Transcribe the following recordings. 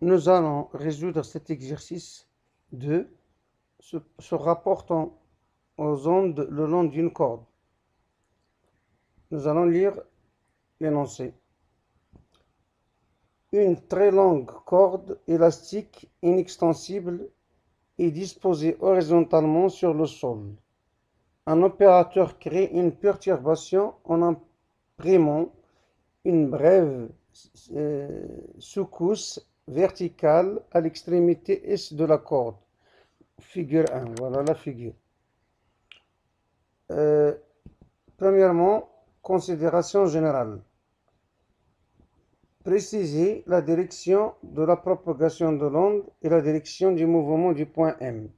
Nous allons résoudre cet exercice 2 se rapportant aux ondes le long d'une corde. Nous allons lire l'énoncé. Une très longue corde élastique inextensible est disposée horizontalement sur le sol. Un opérateur crée une perturbation en imprimant une brève secousse verticale à l'extrémité est de la corde. Figure 1, voilà la figure. Premièrement, considération générale. Préciser la direction de la propagation de l'onde et la direction du mouvement du point M.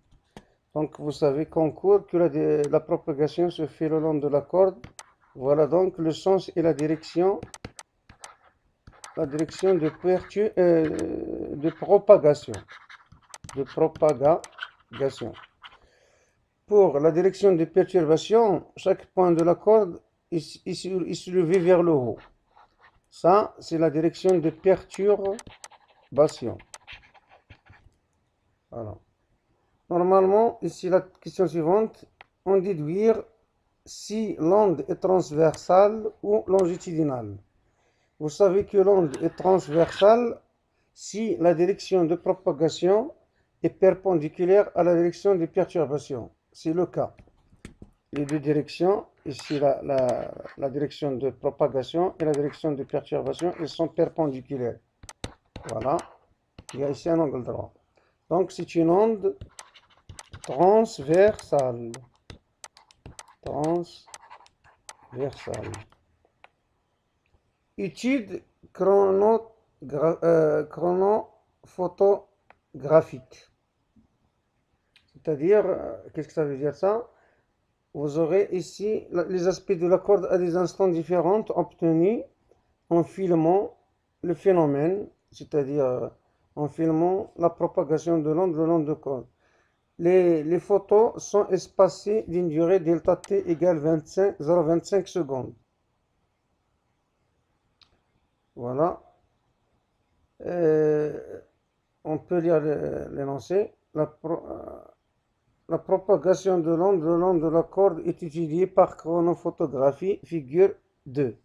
Donc vous savez qu'en cours que la propagation se fait le long de la corde. Voilà donc le sens et la direction de propagation. Pour la direction de perturbation, chaque point de la corde est soulevé vers le haut. Ça, c'est la direction de perturbation. Voilà. Normalement, ici la question suivante, on déduire si l'onde est transversale ou longitudinale. Vous savez que l'onde est transversale si la direction de propagation est perpendiculaire à la direction de perturbation. C'est le cas. Les deux directions, ici la direction de propagation et la direction de perturbation, elles sont perpendiculaires. Voilà. Il y a ici un angle droit. Donc c'est une onde transversale. Étude chronophotographique. C'est-à-dire, qu'est-ce que ça veut dire ça? Vous aurez ici les aspects de la corde à des instants différents obtenus en filmant le phénomène, c'est-à-dire en filmant la propagation de l'onde le long de corde. Les photos sont espacées d'une durée delta t égale 0,25 secondes. Voilà. On peut lire l'énoncé. La propagation de l'onde le long de la corde est étudiée par chronophotographie, figure 2.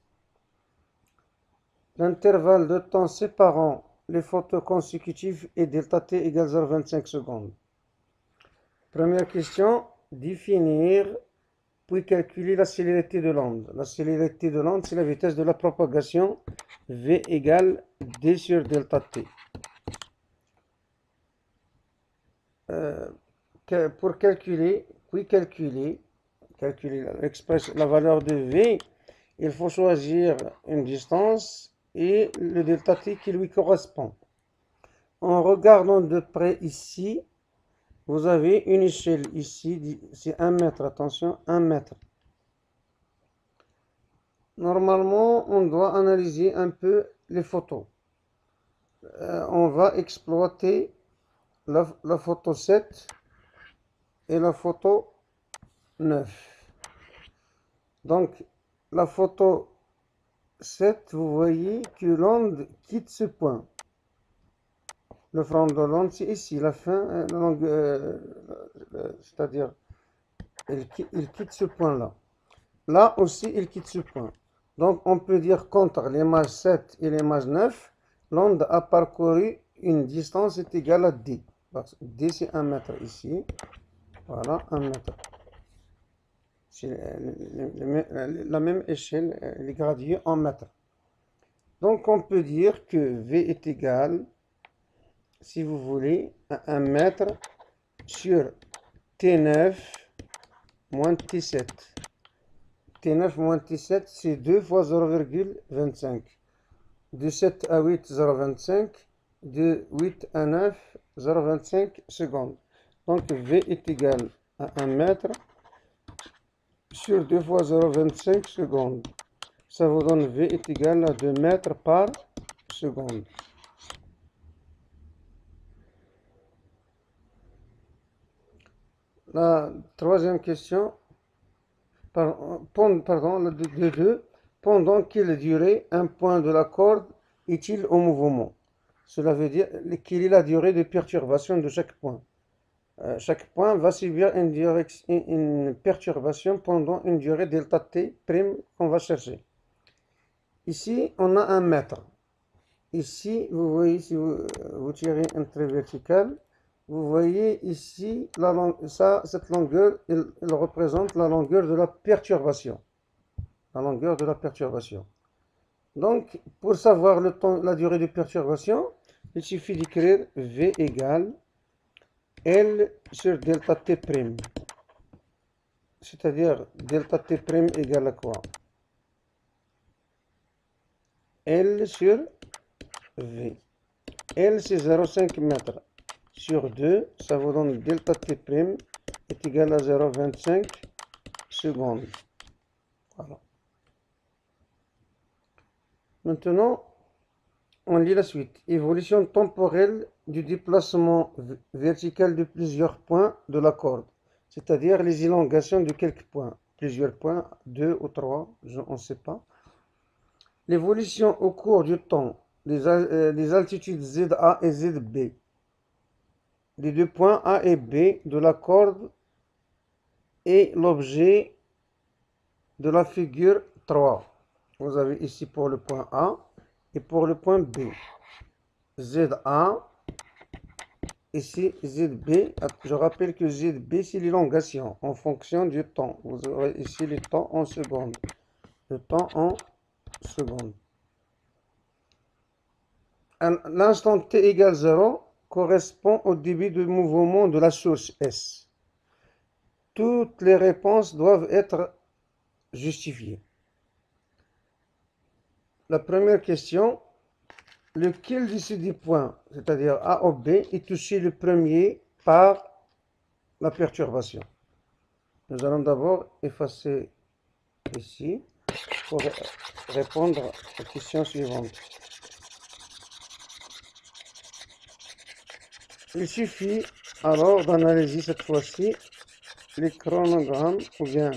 L'intervalle de temps séparant les photos consécutives est delta t égale 0,25 secondes. Première question, définir puis calculer la célérité de l'onde. La célérité de l'onde, c'est la vitesse de la propagation, V égale d sur delta t. Pour calculer la valeur de V, il faut choisir une distance et le delta t qui lui correspond. En regardant de près ici, vous avez une échelle ici, c'est 1 mètre, attention, 1 mètre. Normalement, on doit analyser un peu les photos. On va exploiter la photo 7 et la photo 9. Donc, la photo 7, vous voyez que l'onde quitte ce point. Le front de l'onde, c'est ici, la fin, c'est-à-dire, il quitte ce point-là. Là aussi, il quitte ce point. Donc, on peut dire qu'entre l'image 7 et l'image 9, l'onde a parcouru une distance est égale à d. D, c'est 1 mètre ici. Voilà, 1 mètre. C'est la même échelle, les gradués en mètres. Donc, on peut dire que V est égal, si vous voulez, à 1 mètre sur T9 moins T7. T9 moins T7, c'est 2 fois 0,25. De 7 à 8, 0,25. De 8 à 9, 0,25 secondes. Donc V est égal à 1 mètre sur 2 fois 0,25 secondes. Ça vous donne V est égal à 2 mètres par seconde. La troisième question, pendant quelle durée un point de la corde est-il au mouvement? Cela veut dire quelle est la durée de perturbation de chaque point. Chaque point va subir une perturbation pendant une durée delta t prime qu'on va chercher. Ici, on a un mètre. Ici, vous voyez, si vous tirez un trait vertical, vous voyez ici, cette longueur, elle représente la longueur de la perturbation. La longueur de la perturbation. Donc, pour savoir le temps, la durée de perturbation, il suffit d'écrire V égale L sur delta T prime. C'est-à-dire, delta T prime égale à quoi? L sur V. L, c'est 0,5 mètres. Sur 2, ça vous donne delta T prime est égal à 0,25 secondes. Voilà. Maintenant, on lit la suite. Évolution temporelle du déplacement vertical de plusieurs points de la corde, c'est-à-dire les élongations de quelques points. Plusieurs points, 2 ou 3, on ne sait pas. L'évolution au cours du temps des altitudes ZA et ZB, les deux points A et B de la corde et l'objet de la figure 3. Vous avez ici pour le point A et pour le point B. ZA, ici ZB. Je rappelle que ZB, c'est l'élongation en fonction du temps. Vous aurez ici le temps en secondes. Le temps en secondes. L'instant t égale 0 correspond au début de mouvement de la source S. Toutes les réponses doivent être justifiées. La première question, lequel de ces deux points, c'est-à-dire A ou B, est touché le premier par la perturbation? Nous allons d'abord effacer ici pour répondre à la question suivante. Il suffit alors d'analyser cette fois-ci les chronogrammes ou bien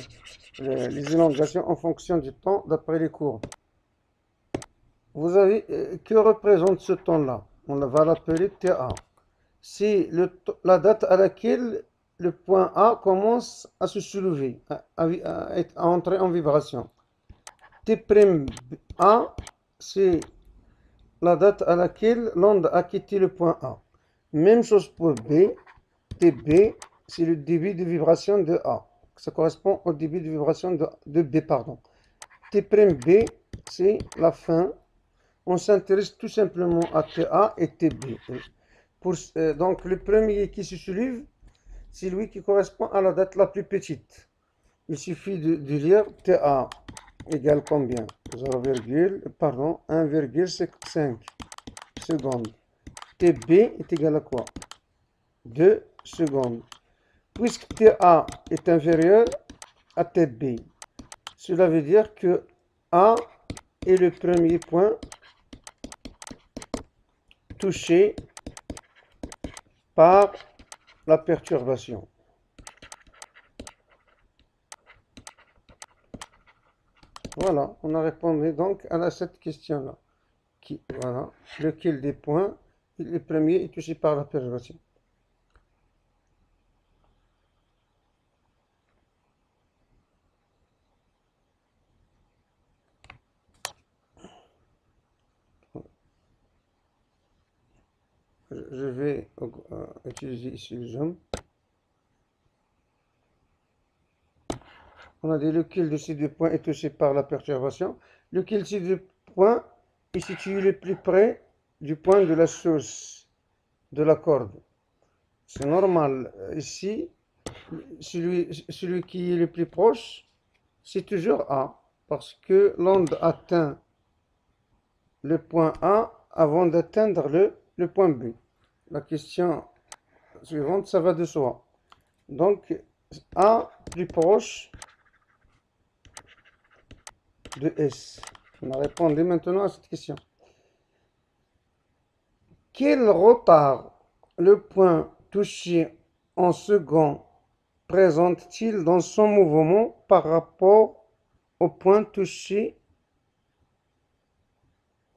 les élongations en fonction du temps d'après les courbes. Vous avez, que représente ce temps-là? On va l'appeler TA. C'est la date à laquelle le point A commence à se soulever, à entrer en vibration. T'A, c'est la date à laquelle l'onde a quitté le point A. Même chose pour B. TB, c'est le débit de vibration de A. Ça correspond au débit de vibration de B, pardon. T'B, c'est la fin. On s'intéresse tout simplement à TA et TB. Donc, le premier qui se soulève, c'est lui qui correspond à la date la plus petite. Il suffit de lire TA égale combien? 1,5 secondes. TB est égal à quoi? 2 secondes. Puisque TA est inférieur à TB, cela veut dire que A est le premier point touché par la perturbation. Voilà, on a répondu donc à cette question-là. Voilà, lequel des points, le premier est touché par la perturbation. Je vais utiliser ici le zoom. On a dit lequel de ces deux points est touché par la perturbation. Lequel de ces deux points est situé le plus près du point de la source de la corde. C'est normal. Ici, celui qui est le plus proche, c'est toujours A. Parce que l'onde atteint le point A avant d'atteindre le point B. La question suivante, ça va de soi. Donc, A plus proche de S. On a répondu maintenant à cette question. Quel retard le point touché en second présente-t-il dans son mouvement par rapport au point touché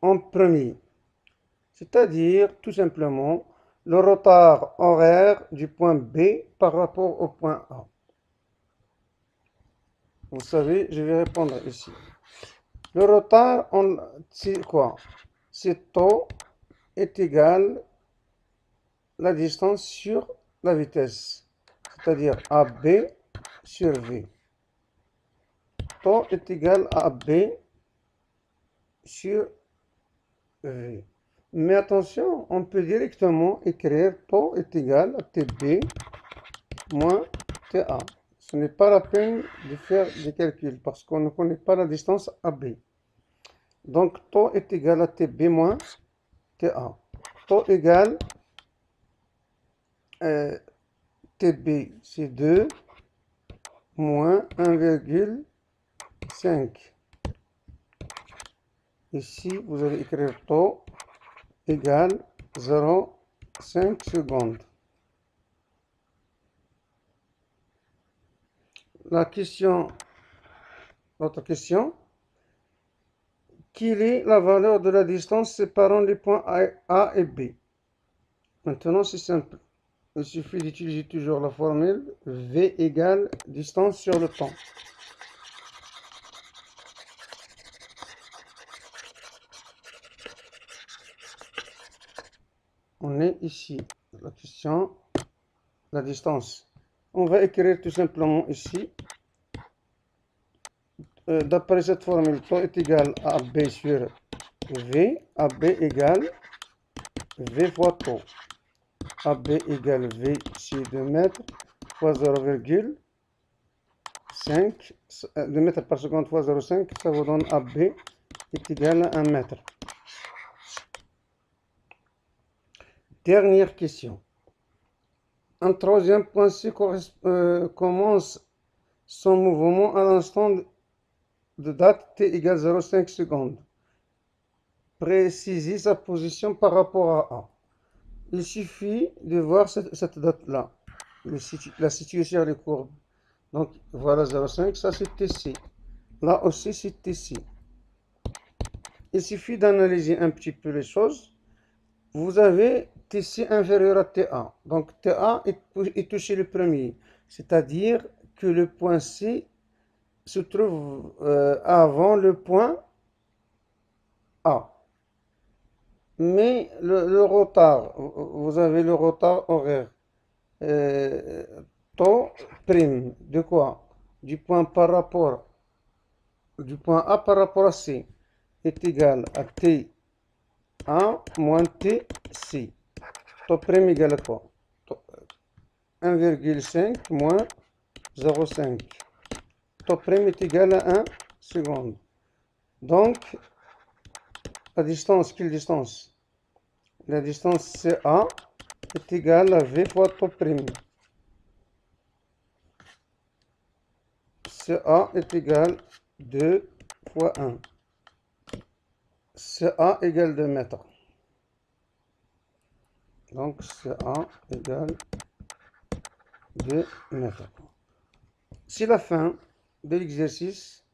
en premier? C'est-à-dire, tout simplement, le retard horaire du point B par rapport au point A. Vous savez, je vais répondre ici. Le retard, c'est quoi? C'est taux est égal la distance sur la vitesse, c'est-à-dire AB sur V. Taux est égal à AB sur V. Mais attention, on peut directement écrire taux est égal à TB moins TA. Ce n'est pas la peine de faire des calculs parce qu'on ne connaît pas la distance AB. Donc, taux est égal à TB moins TA. Taux égal TB, c'est 2 moins 1,5. Ici, vous allez écrire taux égal 0,5 secondes. L'autre question, quelle est la valeur de la distance séparant les points A et B? Maintenant, c'est simple. Il suffit d'utiliser toujours la formule V égale distance sur le temps. On est ici. La question, la distance. On va écrire tout simplement ici. D'après cette formule, taux est égal à B sur V. AB égale V fois taux. AB égale V sur 2 mètres fois 0,5. 2 mètres par seconde fois 0,5, ça vous donne AB est égal à 1 mètre. Dernière question. Un troisième point C commence son mouvement à l'instant de date t égale 0,5 secondes. Précisez sa position par rapport à A. Il suffit de voir cette date-là, la situer sur les courbes. Donc voilà 0,5, ça c'est TC. Là aussi c'est TC. Il suffit d'analyser un petit peu les choses. Vous avez TC inférieur à TA. Donc TA est touché le premier. C'est-à-dire que le point C se trouve avant le point A. Mais le retard, vous avez le retard horaire. Taux prime de quoi? Du point A par rapport à C est égal à T1 moins TC. Taux prime égale à quoi? 1,5 moins 0,5. Taux prime est égal à 1 seconde. Donc, la distance, quelle distance? La distance CA est égale à V fois taux prime. CA est égal à 2 fois 1. CA égale 2 mètres. Donc CA égale 2 mètres. C'est la fin de l'exercice.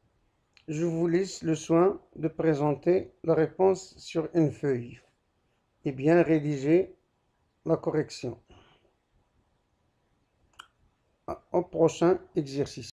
Je vous laisse le soin de présenter la réponse sur une feuille et bien rédiger la correction. Au prochain exercice.